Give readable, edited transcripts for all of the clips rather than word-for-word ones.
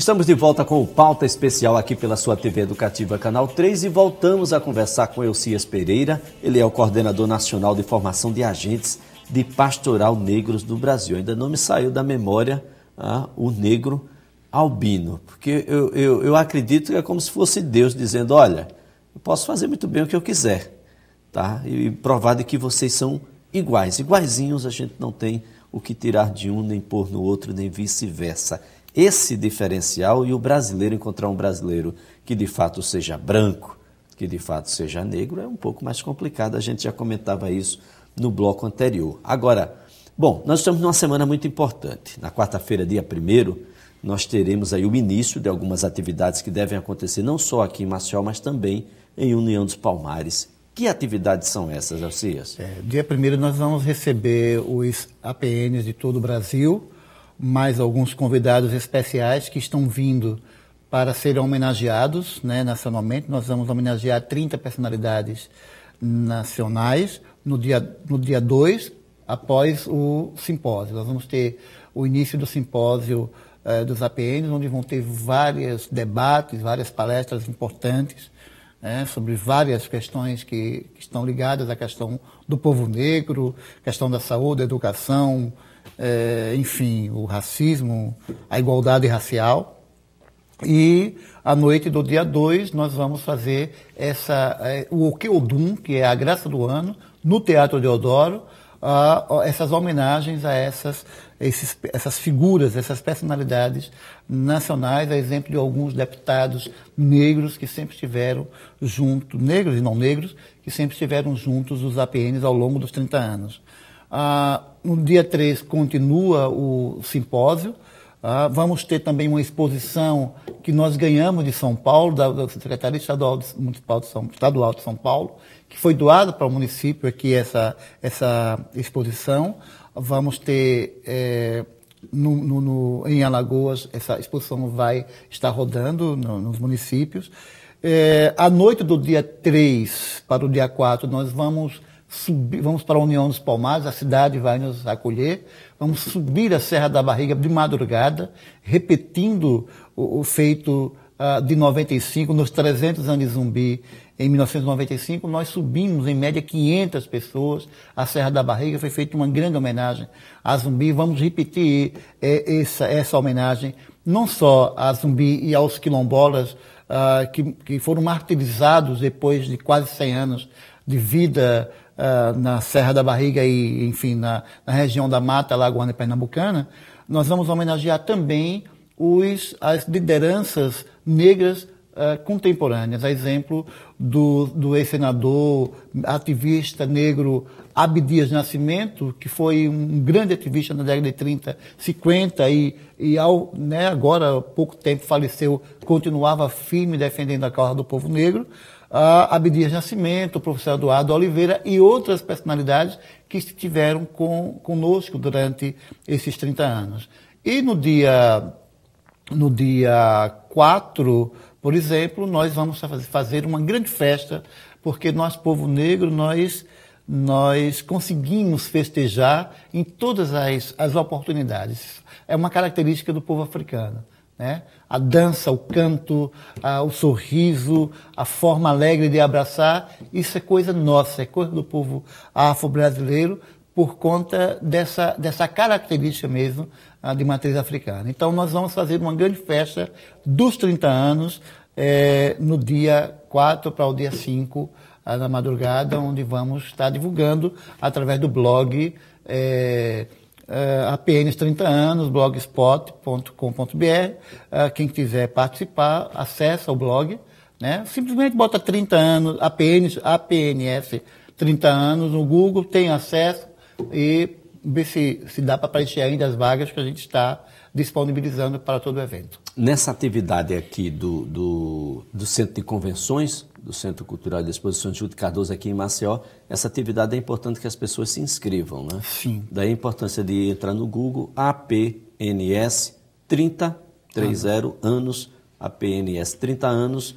Estamos de volta com o Pauta Especial aqui pela sua TV Educativa Canal 3 e voltamos a conversar com Elcias Pereira. Ele é o coordenador nacional de formação de agentes de pastoral negros do Brasil. Ainda não me saiu da memória o negro albino, porque eu acredito que é como se fosse Deus dizendo, olha, eu posso fazer muito bem o que eu quiser, tá? E provar de que vocês são iguais. Iguaizinhos, a gente não tem o que tirar de um, nem pôr no outro, nem vice-versa. Esse diferencial e o brasileiro encontrar um brasileiro que de fato seja branco, que de fato seja negro, é um pouco mais complicado. A gente já comentava isso no bloco anterior. Agora, bom, nós estamos numa semana muito importante. Na quarta-feira, dia 1º, nós teremos aí o início de algumas atividades que devem acontecer não só aqui em Maceió, mas também em União dos Palmares. Que atividades são essas, Elcias? Dia 1º nós vamos receber os APNs de todo o Brasil, mais alguns convidados especiais que estão vindo para serem homenageados, né, nacionalmente. Nós vamos homenagear 30 personalidades nacionais no dia 2, após o simpósio. Nós vamos ter o início do simpósio dos APNs, onde vão ter vários debates, várias palestras importantes, sobre várias questões que estão ligadas à questão do povo negro, questão da saúde, da educação, enfim, o racismo, a igualdade racial. E à noite do dia 2 nós vamos fazer o Okeodum, que é a graça do ano, no Teatro Deodoro, essas homenagens a essas figuras, essas personalidades nacionais, a exemplo de alguns deputados negros que sempre estiveram juntos, negros e não negros, que sempre estiveram juntos os APNs ao longo dos 30 anos. No dia 3 continua o simpósio. Vamos ter também uma exposição que nós ganhamos de São Paulo, da Secretaria Estadual de São Paulo, que foi doada para o município aqui essa exposição. Vamos ter em Alagoas, essa exposição vai estar rodando nos municípios. À noite do dia 3 para o dia 4, nós vamos para a União dos Palmares, a cidade vai nos acolher. Vamos subir a Serra da Barriga de madrugada, repetindo o feito de 95, nos 300 anos de Zumbi, em 1995, nós subimos, em média, 500 pessoas. A Serra da Barriga foi feita uma grande homenagem a Zumbi. Vamos repetir essa homenagem, não só a Zumbi e aos quilombolas que foram martirizados depois de quase 100 anos de vida na Serra da Barriga e, enfim, na região da Mata Lagoana e Pernambucana. Nós vamos homenagear também as lideranças negras contemporâneas, a exemplo do ex-senador, ativista negro Abdias Nascimento, que foi um grande ativista na década de 30, 50 agora há pouco tempo faleceu, continuava firme defendendo a causa do povo negro. Abdias Nascimento, o professor Eduardo Oliveira e outras personalidades que estiveram conosco durante esses 30 anos. E no dia 4, por exemplo, nós vamos fazer uma grande festa, porque nós, povo negro, nós conseguimos festejar em todas as oportunidades. É uma característica do povo africano, né? A dança, o canto, o sorriso, a forma alegre de abraçar, isso é coisa nossa, é coisa do povo afro-brasileiro, por conta dessa característica mesmo de matriz africana. Então, nós vamos fazer uma grande festa dos 30 anos no dia 4 para o dia 5, na madrugada, onde vamos estar divulgando através do blog APNs 30 anos, blogspot.com.br. Quem quiser participar, acessa o blog, né? Simplesmente bota 30 anos, APNS 30 anos no Google, tem acesso e ver se dá para preencher ainda as vagas que a gente está disponibilizando para todo o evento. Nessa atividade aqui do Centro de Convenções, do Centro Cultural de Exposições Júlio Cardoso aqui em Maceió, essa atividade é importante que as pessoas se inscrevam, né? Sim. Daí a importância de entrar no Google, APNS 30 anos, APNS 30 anos,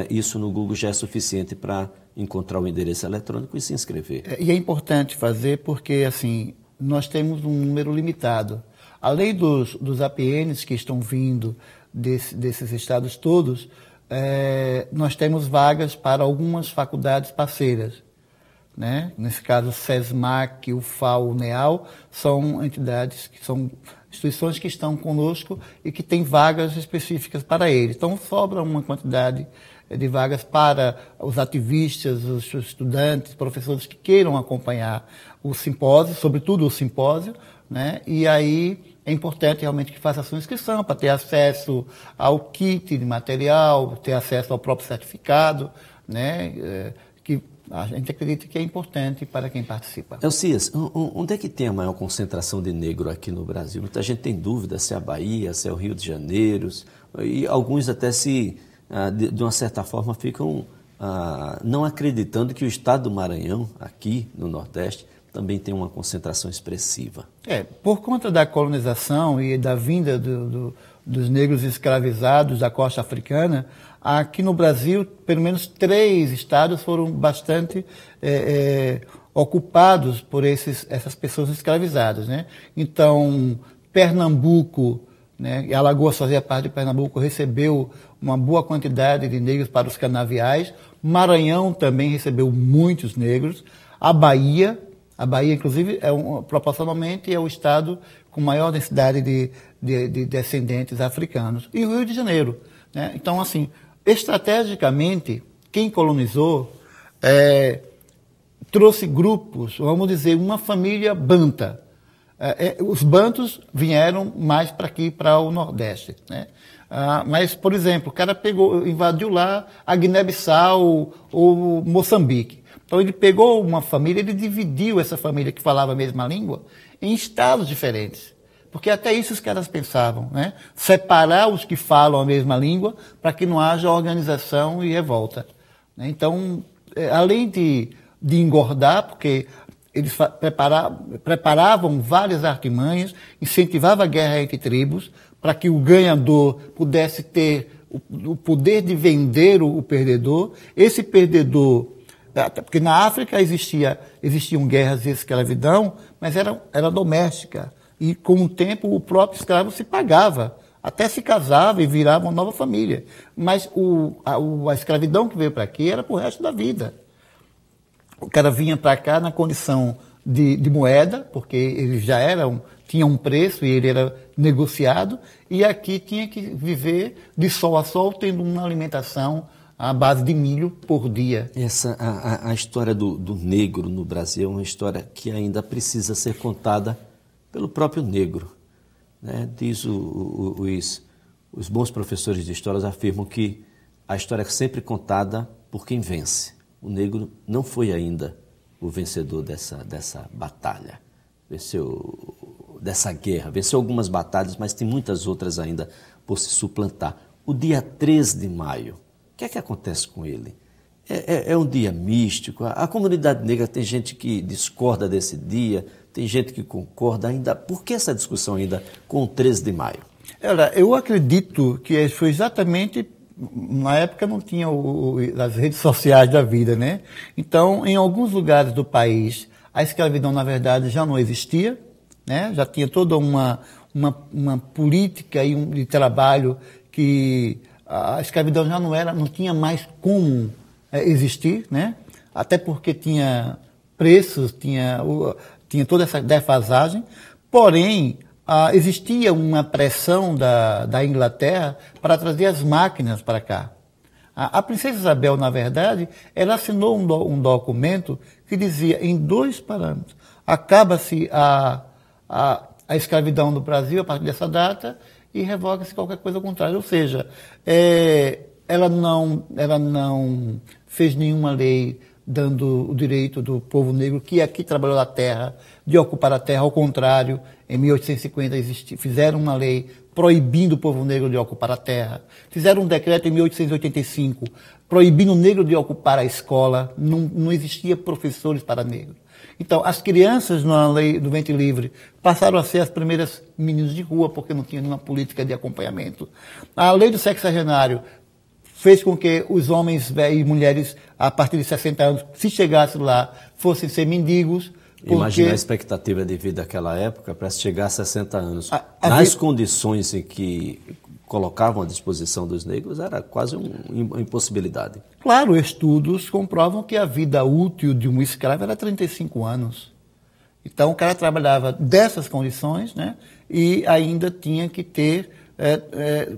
isso no Google já é suficiente para encontrar o endereço eletrônico e se inscrever. E é importante fazer porque, assim, nós temos um número limitado. Além dos APNs que estão vindo desses estados todos, nós temos vagas para algumas faculdades parceiras, né? Nesse caso, o SESMAC, o FAO, o NEAL, são entidades que são instituições que estão conosco e que têm vagas específicas para eles. Então, sobra uma quantidade de vagas para os ativistas, os estudantes, professores que queiram acompanhar o simpósio, sobretudo o simpósio, né? E aí é importante realmente que faça a sua inscrição para ter acesso ao kit de material, ter acesso ao próprio certificado, né? Que a gente acredita que é importante para quem participa. Elcias, onde é que tem a maior concentração de negro aqui no Brasil? Muita gente tem dúvida se é a Bahia, se é o Rio de Janeiro, e alguns até de uma certa forma, ficam não acreditando que o estado do Maranhão, aqui no Nordeste, também tem uma concentração expressiva. Por conta da colonização e da vinda dos negros escravizados da costa africana, aqui no Brasil, pelo menos 3 estados foram bastante ocupados por essas pessoas escravizadas, né? Então, Pernambuco, né, e Alagoas fazia parte de Pernambuco, recebeu uma boa quantidade de negros para os canaviais. Maranhão também recebeu muitos negros. A Bahia, inclusive, proporcionalmente é o estado com maior densidade de descendentes africanos. E o Rio de Janeiro, né? Então, assim, estrategicamente, quem colonizou trouxe grupos, vamos dizer, uma família banta. Os bantos vieram mais para aqui, para o Nordeste, né? Mas, por exemplo, o cara invadiu lá a Guiné-Bissau ou Moçambique. Então ele pegou uma família, ele dividiu essa família que falava a mesma língua em estados diferentes. Porque até isso os caras pensavam, né? Separar os que falam a mesma língua para que não haja organização e revolta, né? Então, além de engordar, porque eles preparavam várias artimanhas, incentivavam a guerra entre tribos, para que o ganhador pudesse ter o poder de vender o perdedor. Esse perdedor, porque na África existiam guerras de escravidão, mas era doméstica. E com o tempo o próprio escravo se pagava, até se casava e virava uma nova família. Mas a escravidão que veio para aqui era para o resto da vida. O cara vinha para cá na condição de moeda, porque ele tinha um preço e ele era negociado, e aqui tinha que viver de sol a sol, tendo uma alimentação à base de milho por dia. A história do negro no Brasil é uma história que ainda precisa ser contada pelo próprio negro, né? Diz os bons professores de história afirmam que a história é sempre contada por quem vence. O negro não foi ainda o vencedor dessa batalha, dessa guerra. Venceu algumas batalhas, mas tem muitas outras ainda por se suplantar. O dia 3 de maio, o que é que acontece com ele? É um dia místico? A comunidade negra tem gente que discorda desse dia, tem gente que concorda ainda. Por que essa discussão ainda com o 13 de maio? Eu acredito que foi exatamente... Na época não tinha as redes sociais da vida, né? Então, em alguns lugares do país, a escravidão, na verdade, já não existia, né? Já tinha toda uma política de trabalho que a escravidão já não tinha mais como existir, né? Até porque tinha preços, tinha toda essa defasagem. Porém, existia uma pressão da Inglaterra para trazer as máquinas para cá. A princesa Isabel, na verdade, ela assinou um documento que dizia, em 2 parâmetros, acaba-se a escravidão no Brasil a partir dessa data e revoga-se qualquer coisa ao contrário. Ou seja, ela não fez nenhuma lei dando o direito do povo negro que aqui trabalhou na terra, de ocupar a terra. Ao contrário, em 1850 fizeram uma lei proibindo o povo negro de ocupar a terra. Fizeram um decreto em 1885 proibindo o negro de ocupar a escola. Não existia professores para negros. Então, as crianças na lei do ventre livre passaram a ser as primeiras meninas de rua, porque não tinha nenhuma política de acompanhamento. A lei do sexagenário fez com que os homens e mulheres, a partir de 60 anos, se chegassem lá, fossem ser mendigos. Imagina a expectativa de vida daquela época para se chegar a 60 anos. Nas condições em que colocavam à disposição dos negros era quase uma impossibilidade. Claro, estudos comprovam que a vida útil de um escravo era 35 anos. Então, o cara trabalhava dessas condições, né, e ainda tinha que ter,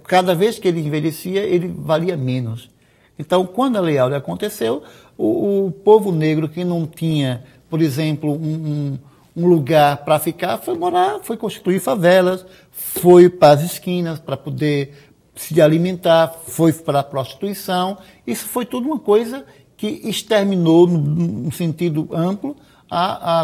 cada vez que ele envelhecia, ele valia menos. Então, quando a Lei Áurea aconteceu, o povo negro que não tinha, por exemplo, um lugar para ficar, foi morar, foi construir favelas, foi para as esquinas para poder se alimentar, foi para a prostituição. Isso foi tudo uma coisa que exterminou, no sentido amplo,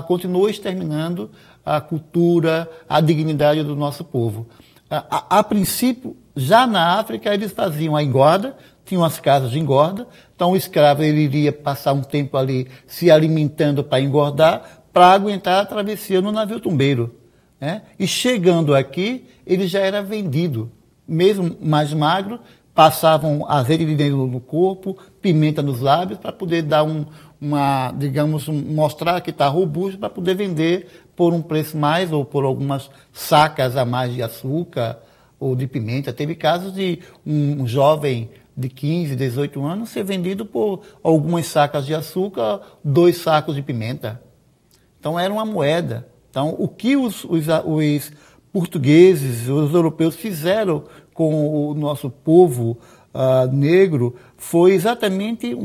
continuou exterminando a cultura, a dignidade do nosso povo. A princípio, já na África, eles faziam a engorda, tinham as casas de engorda, então o escravo ele iria passar um tempo ali se alimentando para engordar, para aguentar a travessia no navio tumbeiro, né? E chegando aqui, ele já era vendido, mesmo mais magro, passavam azeite de dentro no corpo, pimenta nos lábios, para poder dar mostrar que está robusto, para poder vender por um preço mais, ou por algumas sacas a mais de açúcar ou de pimenta. Teve casos de um jovem de 15, 18 anos ser vendido por algumas sacas de açúcar, 2 sacos de pimenta. Então era uma moeda. Então o que os portugueses, os europeus fizeram com o nosso povo negro foi exatamente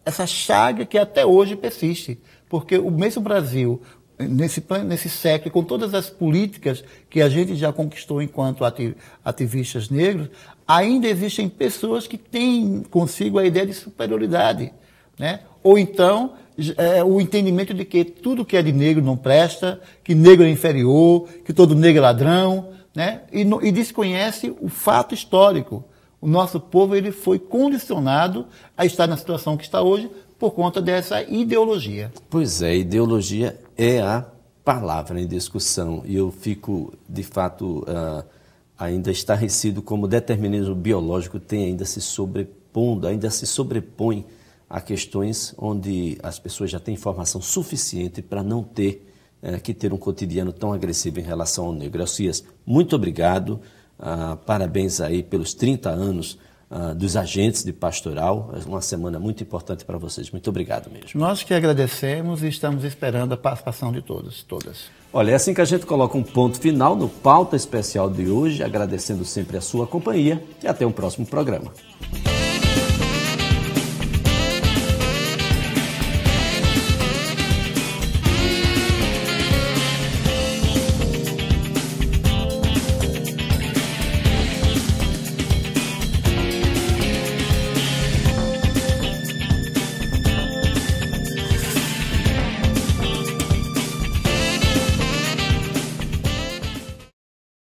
essa chaga que até hoje persiste. Porque o mesmo Brasil, nesse século, com todas as políticas que a gente já conquistou enquanto ativistas negros, ainda existem pessoas que têm consigo a ideia de superioridade, né? Ou então o entendimento de que tudo que é de negro não presta, que negro é inferior, que todo negro é ladrão, né? E desconhece o fato histórico. O nosso povo ele foi condicionado a estar na situação que está hoje por conta dessa ideologia. Pois é, ideologia é a palavra em discussão e eu fico, de fato, ainda estarrecido como o determinismo biológico tem ainda se sobrepõe a questões onde as pessoas já têm informação suficiente para não ter que ter um cotidiano tão agressivo em relação ao negro. Elcias, muito obrigado, parabéns aí pelos 30 anos dos agentes de pastoral, uma semana muito importante para vocês. Muito obrigado mesmo. Nós que agradecemos e estamos esperando a participação de todas. Olha, é assim que a gente coloca um ponto final no Pauta Especial de hoje, agradecendo sempre a sua companhia e até um próximo programa.